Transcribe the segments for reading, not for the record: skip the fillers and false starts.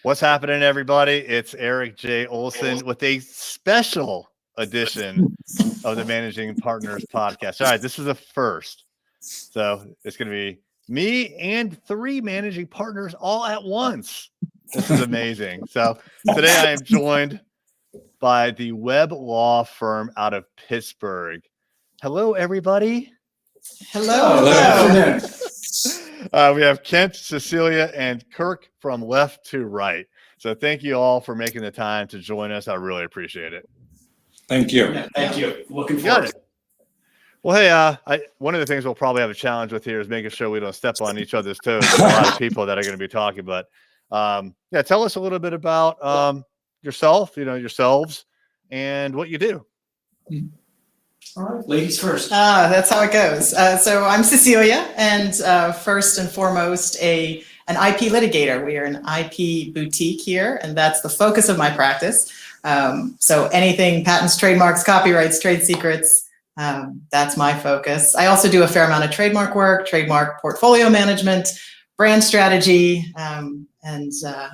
What's happening, everybody? It's Eric J. Olson with a special edition of the Managing Partners podcast. All right, this is a first. So it's going to be me and 3 managing partners all at once. This is amazing. So today I am joined by the Webb law firm out of Pittsburgh. Hello, everybody. Hello. We have Kent, Cecilia, and Kirk from left to right. So thank you all for making the time to join us. I really appreciate it. Thank you. Yeah, thank you. Looking forward to it. Well, hey, one of the things we'll probably have a challenge with here is making sure we don't step on each other's toes. There's a lot of people that are going to be talking, but tell us a little bit about yourself, yourselves, and what you do. All right, ladies first. That's how it goes. So I'm Cecilia, and first and foremost, an IP litigator. We are an IP boutique here, and that's the focus of my practice. So anything patents, trademarks, copyrights, trade secrets, that's my focus. I also do a fair amount of trademark work, trademark portfolio management, brand strategy, and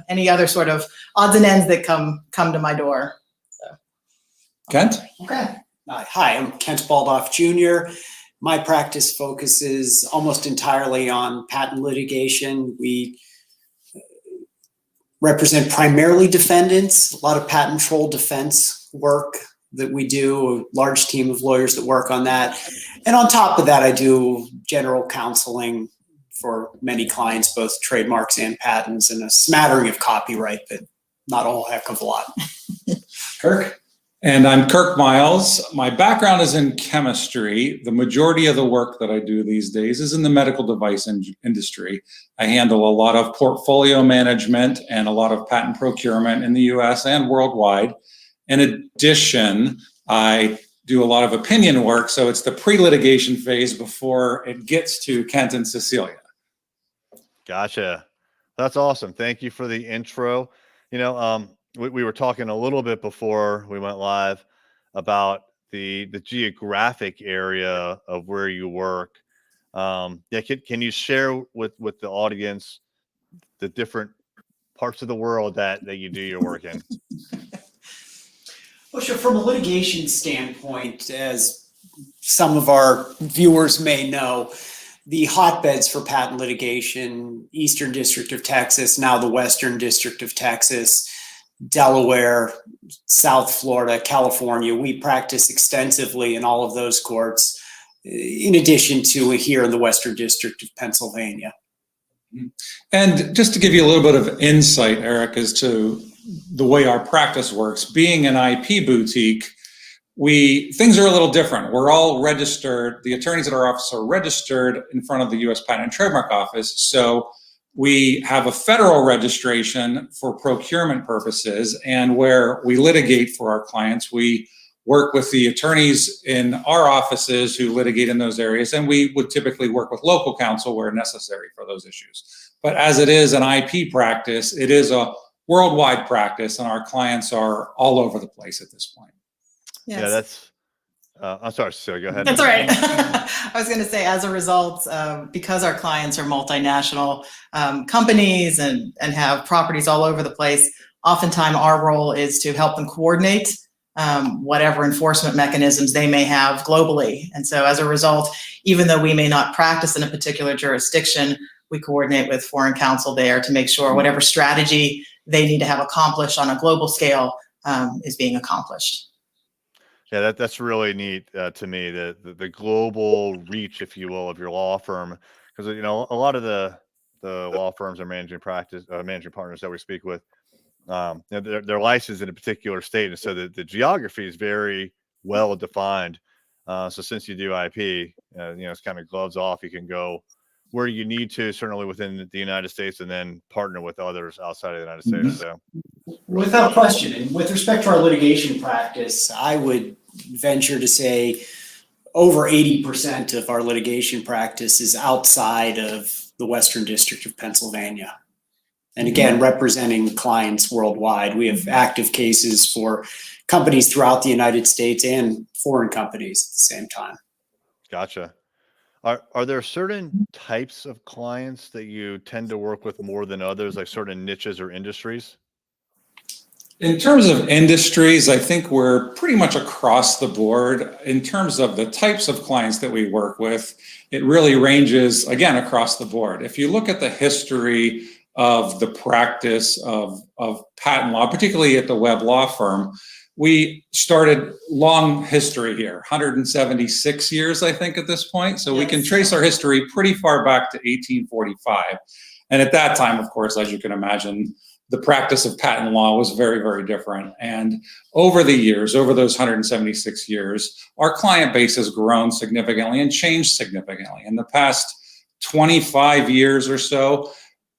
any other sort of odds and ends that come to my door. So. Kent? Okay. Hi, I'm Kent Baldoff Jr. My practice focuses almost entirely on patent litigation. We represent primarily defendants, a lot of patent troll defense work that we do, a large team of lawyers that work on that. And on top of that, I do general counseling for many clients, both trademarks and patents, and a smattering of copyright, but not a whole heck of a lot. Kirk? And I'm Kirk Miles. My background is in chemistry. The majority of the work that I do these days is in the medical device industry. I handle a lot of portfolio management and a lot of patent procurement in the US and worldwide. In addition, I do a lot of opinion work, so it's the pre-litigation phase before it gets to Kent and Cecilia. Gotcha. That's awesome. Thank you for the intro. We were talking a little bit before we went live about the geographic area of where you work. Can you share with the audience the different parts of the world that you do your work in? Well, sure. From a litigation standpoint, as some of our viewers may know, the hotbeds for patent litigation, Eastern District of Texas, now the Western District of Texas, Delaware, South Florida, California. We practice extensively in all of those courts, in addition to here in the Western District of Pennsylvania. And just to give you a little bit of insight, Eric, as to the way our practice works, being an IP boutique, things are a little different. We're all registered, the attorneys at our office are registered in front of the US Patent and Trademark Office. So we have a federal registration for procurement purposes, and where we litigate for our clients, we work with the attorneys in our offices who litigate in those areas, and we would typically work with local counsel where necessary for those issues. But as it is an IP practice, it is a worldwide practice, and our clients are all over the place at this point. Yes. Yeah, that's I'm sorry, Cecilia, go ahead. That's all right. I was going to say, as a result, because our clients are multinational companies and have properties all over the place, oftentimes our role is to help them coordinate whatever enforcement mechanisms they may have globally. And so as a result, even though we may not practice in a particular jurisdiction, we coordinate with foreign counsel there to make sure whatever strategy they need to have accomplished on a global scale is being accomplished. Yeah, that's really neat to me, the global reach, if you will, of your law firm, because a lot of the law firms or managing partners that we speak with, they're licensed in a particular state, and so the geography is very well defined. So since you do IP, it's kind of gloves off. You can go where you need to, certainly within the United States, and then partner with others outside of the United States. So, without question, and with respect to our litigation practice, I would venture to say over 80% of our litigation practice is outside of the Western District of Pennsylvania. And again, representing clients worldwide. We have active cases for companies throughout the United States and foreign companies at the same time. Gotcha. Are there certain types of clients that you tend to work with more than others, like certain niches or industries? In terms of industries, I think we're pretty much across the board. In terms of the types of clients that we work with, it really ranges, again, across the board. If you look at the history of the practice of patent law, particularly at the Webb law firm, we started long history here, 176 years, I think, at this point. So we can trace our history pretty far back to 1845. And at that time, of course, as you can imagine, the practice of patent law was very, very different. And over the years, over those 176 years, our client base has grown significantly and changed significantly. In the past 25 years or so,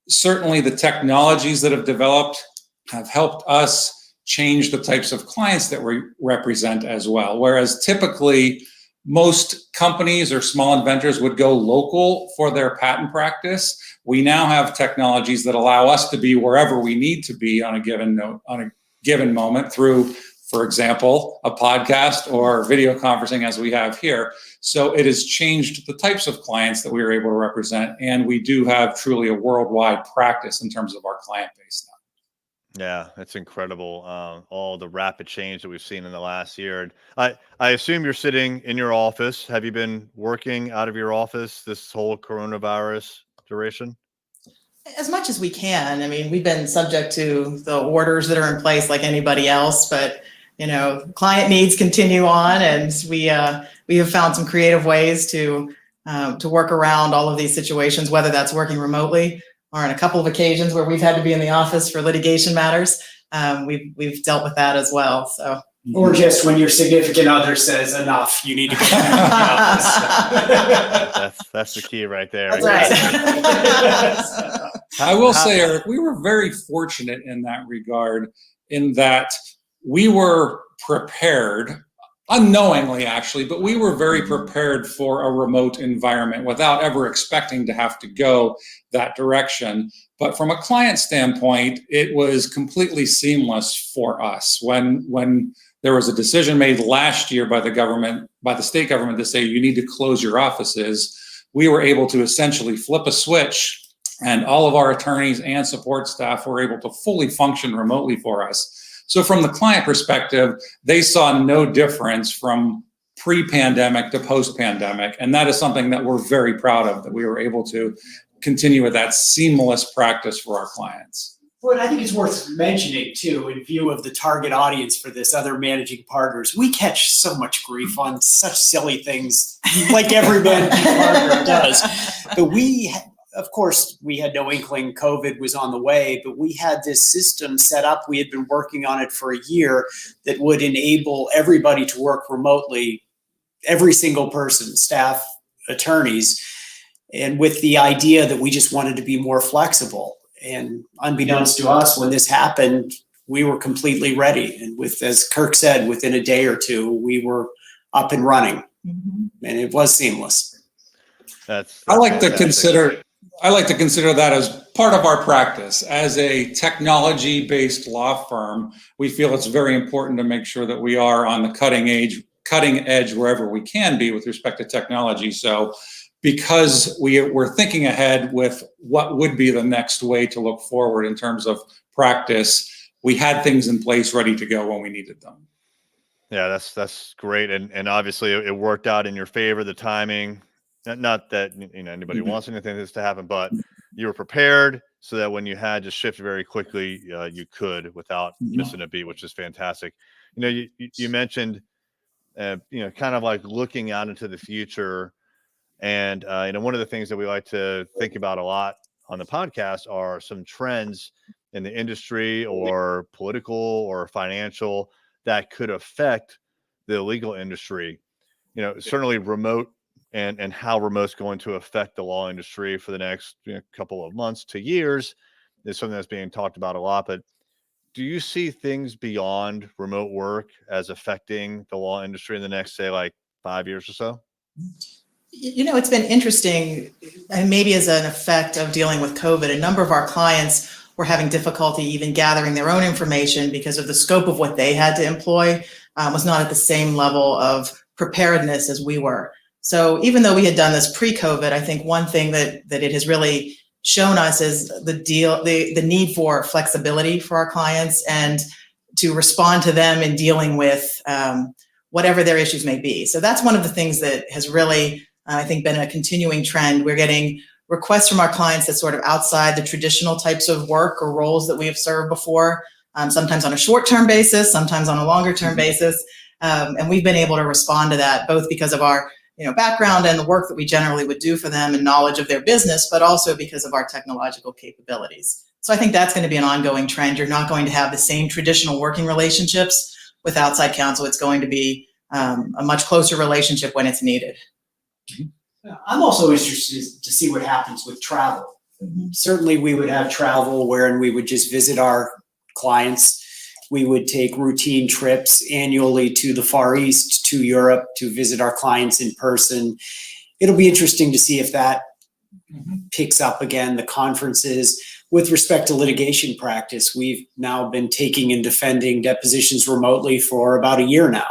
certainly the technologies that have developed have helped us change the types of clients that we represent as well. Whereas typically most companies or small inventors would go local for their patent practice, we now have technologies that allow us to be wherever we need to be on a given moment through, for example, a podcast or video conferencing as we have here. So it has changed the types of clients that we are able to represent, and we do have truly a worldwide practice in terms of our client base now. Yeah, that's incredible. All the rapid change that we've seen in the last year. And I assume you're sitting in your office. Have you been working out of your office this whole coronavirus duration? As much as we can. I mean, we've been subject to the orders that are in place like anybody else, but client needs continue on, and we have found some creative ways to work around all of these situations, whether that's working remotely or on a couple of occasions where we've had to be in the office for litigation matters. We've dealt with that as well. So. Or just when your significant other says enough, you need to go back to the office. That's the key right there. That's right. I will say, Eric, we were very fortunate in that regard, in that we were prepared, unknowingly actually, but we were very prepared for a remote environment without ever expecting to have to go that direction. But from a client standpoint, it was completely seamless for us. When there was a decision made last year by the state government to say you need to close your offices, we were able to essentially flip a switch, and all of our attorneys and support staff were able to fully function remotely for us. So from the client perspective, they saw no difference from pre-pandemic to post-pandemic. And that is something that we're very proud of, that we were able to continue with that seamless practice for our clients. Well, I think it's worth mentioning too, in view of the target audience for this, other managing partners, we catch so much grief on such silly things like every managing partner does. But of course, we had no inkling COVID was on the way, but we had this system set up. We had been working on it for a year that would enable everybody to work remotely, every single person, staff, attorneys, and with the idea that we just wanted to be more flexible. And unbeknownst to us, when this happened, we were completely ready. And as Kirk said, within a day or two, we were up and running, and it was seamless. I like to consider that as part of our practice. As a technology-based law firm, we feel it's very important to make sure that we are on the cutting edge wherever we can be with respect to technology. So because we're thinking ahead with what would be the next way to look forward in terms of practice, we had things in place ready to go when we needed them. Yeah, that's great. And obviously it worked out in your favor, the timing. Not that anybody wants anything like this to happen, but you were prepared so that when you had to shift very quickly, you could without missing a beat, which is fantastic. You mentioned, kind of like looking out into the future, and one of the things that we like to think about a lot on the podcast are some trends in the industry or political or financial that could affect the legal industry. Certainly remote. And how remote's going to affect the law industry for the next couple of months to years is something that's being talked about a lot. But do you see things beyond remote work as affecting the law industry in the next, say, like 5 years or so? It's been interesting, and maybe as an effect of dealing with COVID, a number of our clients were having difficulty even gathering their own information because of the scope of what they had to employ was not at the same level of preparedness as we were. So even though we had done this pre-COVID, I think one thing that it has really shown us is the need for flexibility for our clients and to respond to them in dealing with whatever their issues may be. So that's one of the things that has really, I think, been a continuing trend. We're getting requests from our clients that's sort of outside the traditional types of work or roles that we have served before, sometimes on a short-term basis, sometimes on a longer-term basis. And we've been able to respond to that, both because of our background and the work that we generally would do for them and knowledge of their business, but also because of our technological capabilities. So I think that's going to be an ongoing trend. You're not going to have the same traditional working relationships with outside counsel. It's going to be a much closer relationship when it's needed. I'm also interested to see what happens with travel. Certainly we would have travel wherein we would just visit our clients. We would take routine trips annually to the Far East, to Europe, to visit our clients in person. It'll be interesting to see if that picks up again, the conferences. With respect to litigation practice, we've now been taking and defending depositions remotely for about a year now.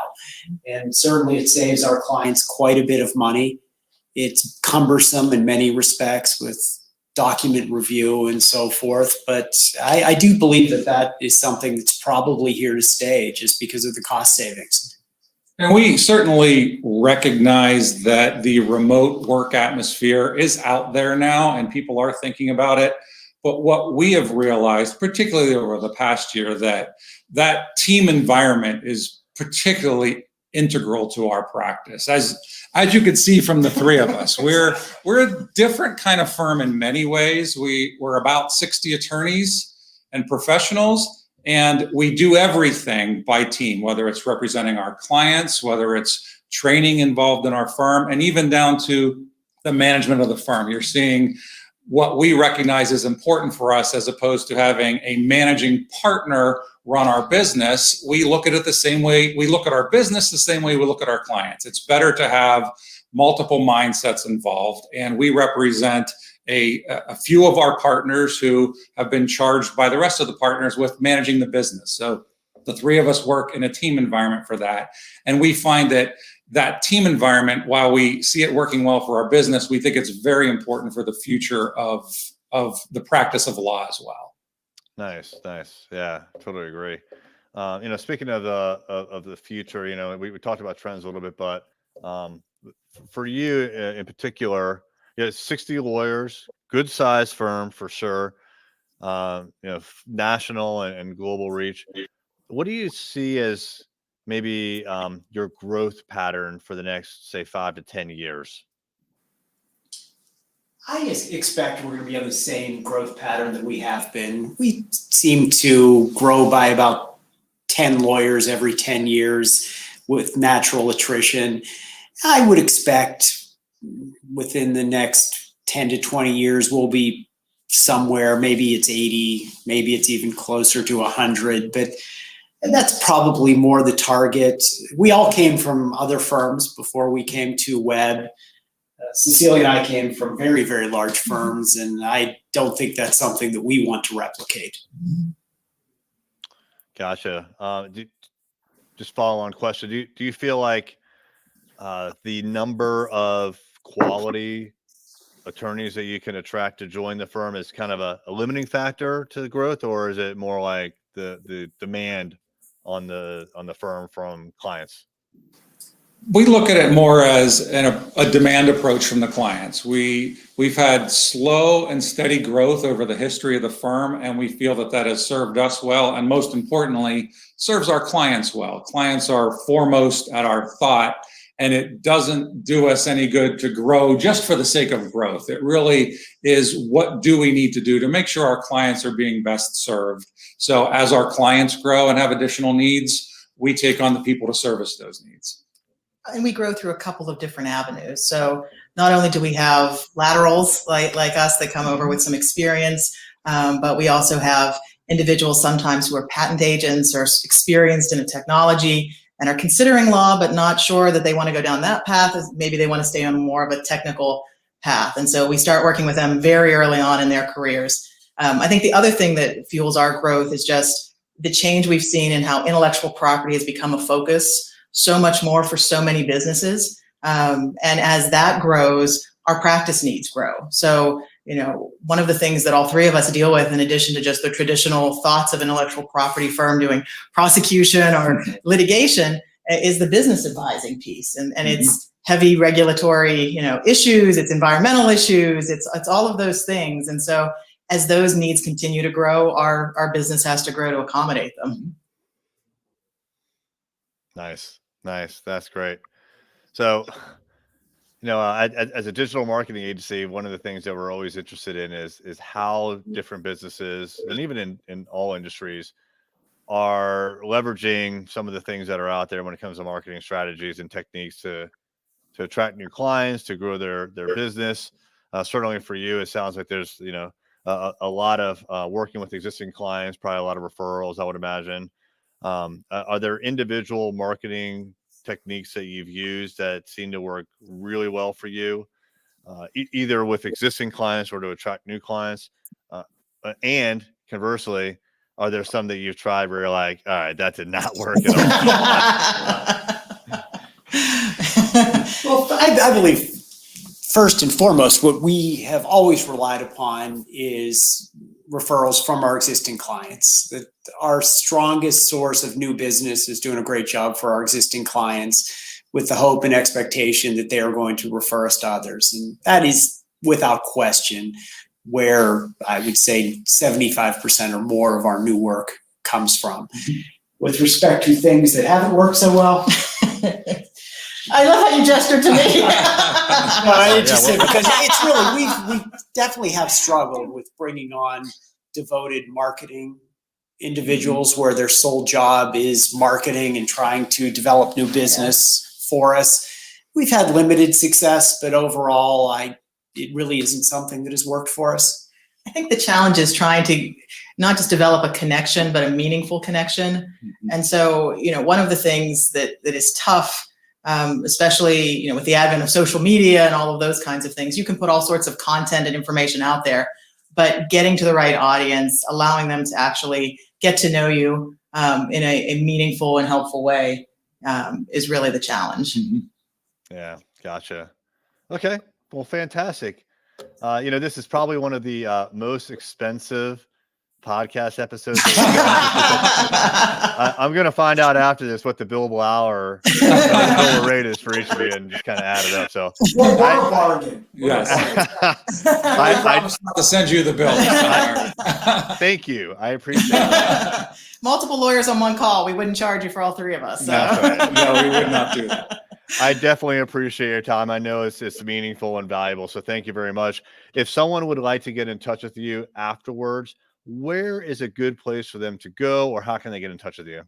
And certainly it saves our clients quite a bit of money. It's cumbersome in many respects with document review and so forth, but I do believe that is something that's probably here to stay just because of the cost savings. And we certainly recognize that the remote work atmosphere is out there now and people are thinking about it. But what we have realized, particularly over the past year, that team environment is particularly integral to our practice. As you could see from the three of us, we're a different kind of firm in many ways. We're about 60 attorneys and professionals, and we do everything by team, whether it's representing our clients, whether it's training involved in our firm, and even down to the management of the firm. You're seeing what we recognize is important for us as opposed to having a managing partner run our business. We look at it the same way. We look at our business the same way we look at our clients. It's better to have multiple mindsets involved. And we represent a few of our partners who have been charged by the rest of the partners with managing the business. So the three of us work in a team environment for that. And we find that team environment, while we see it working well for our business, we think it's very important for the future of the practice of law as well. Nice. Yeah, totally agree. Speaking of the future, we talked about trends a little bit, but for you in particular, 60 lawyers, good size firm for sure. National and global reach. What do you see as maybe your growth pattern for the next, say, 5 to 10 years? I expect we're going to be on the same growth pattern that we have been. We seem to grow by about 10 lawyers every 10 years with natural attrition. I would expect within the next 10 to 20 years, we'll be somewhere, maybe it's 80, maybe it's even closer to 100, but that's probably more the target. We all came from other firms before we came to Webb. Cecilia and I came from very, very large firms, and I don't think that's something that we want to replicate. Gotcha. Just follow on question. Do you feel like the number of quality attorneys that you can attract to join the firm is kind of a limiting factor to the growth, or is it more like the demand on the firm from clients? We look at it more as a demand approach from the clients. We've had slow and steady growth over the history of the firm, and we feel that has served us well, and most importantly, serves our clients well. Clients are foremost at our thought, and it doesn't do us any good to grow just for the sake of growth. It really is, what do we need to do to make sure our clients are being best served? So as our clients grow and have additional needs, we take on the people to service those needs. And we grow through a couple of different avenues. So not only do we have laterals like us that come over with some experience, but we also have individuals sometimes who are patent agents or experienced in a technology and are considering law, but not sure that they want to go down that path. Maybe they want to stay on more of a technical path. And so we start working with them very early on in their careers. I think the other thing that fuels our growth is just the change we've seen in how intellectual property has become a focus so much more for so many businesses. And as that grows, our practice needs grow. So, one of the things that all three of us deal with, in addition to just the traditional thoughts of an intellectual property firm doing prosecution or litigation, is the business advising piece. And it's heavy regulatory, issues, it's environmental issues, it's all of those things. And so as those needs continue to grow, our business has to grow to accommodate them. Nice. That's great. So, as a digital marketing agency, one of the things that we're always interested in is how different businesses, and even in all industries, are leveraging some of the things that are out there when it comes to marketing strategies and techniques to attract new clients, to grow their business. Certainly for you, it sounds like there's a lot of working with existing clients, probably a lot of referrals, I would imagine. Are there individual marketing techniques that you've used that seem to work really well for you, either with existing clients or to attract new clients? And conversely, are there some that you've tried where you're like, all right, that did not work at all? Well, I believe first and foremost, what we have always relied upon is referrals from our existing clients. That our strongest source of new business is doing a great job for our existing clients, with the hope and expectation that they are going to refer us to others. And that is without question where I would say 75% or more of our new work comes from. With respect to things that haven't worked so well, I love how you gestured to me. no, I just said because it's really we definitely have struggled with bringing on devoted marketing individuals where their sole job is marketing and trying to develop new business for us. We've had limited success, but overall, it really isn't something that has worked for us. I think the challenge is trying to not just develop a connection, but a meaningful connection. And so, one of the things that is tough, especially, with the advent of social media and all of those kinds of things, you can put all sorts of content and information out there, but getting to the right audience, allowing them to actually get to know you in a meaningful and helpful way is really the challenge. Yeah, gotcha. Okay, well, fantastic. This is probably one of the most expensive podcast episodes. I'm going to find out after this what the billable hour billable rate is for each of you and just kind of add it up. So bargain. Yes. I promise not to send you the bill. Thank you. I appreciate it. Multiple lawyers on one call. We wouldn't charge you for all three of us. So. That's right. No, we would not do that. I definitely appreciate your time. I know it's meaningful and valuable. So thank you very much. If someone would like to get in touch with you afterwards, where is a good place for them to go, or how can they get in touch with you?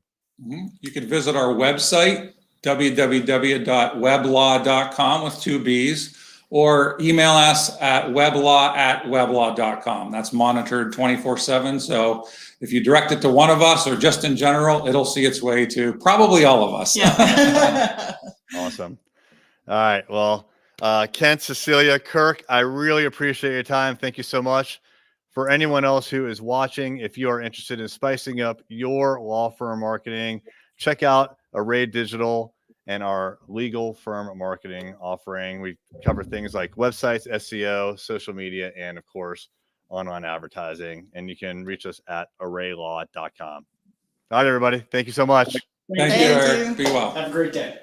You can visit our website, www.webblaw.com with 2 B's, or email us at webblaw@webblaw.com. That's monitored 24/7. So if you direct it to one of us or just in general, it'll see its way to probably all of us. Yeah. Awesome. All right. Well, Kent, Cecilia, Kirk, I really appreciate your time. Thank you so much. For anyone else who is watching, if you are interested in spicing up your law firm marketing, check out Array Digital and our legal firm marketing offering. We cover things like websites, SEO, social media, and of course, online advertising. And you can reach us at arraylaw.com. All right, everybody. Thank you so much. Thank you, Eric. Be well. Have a great day.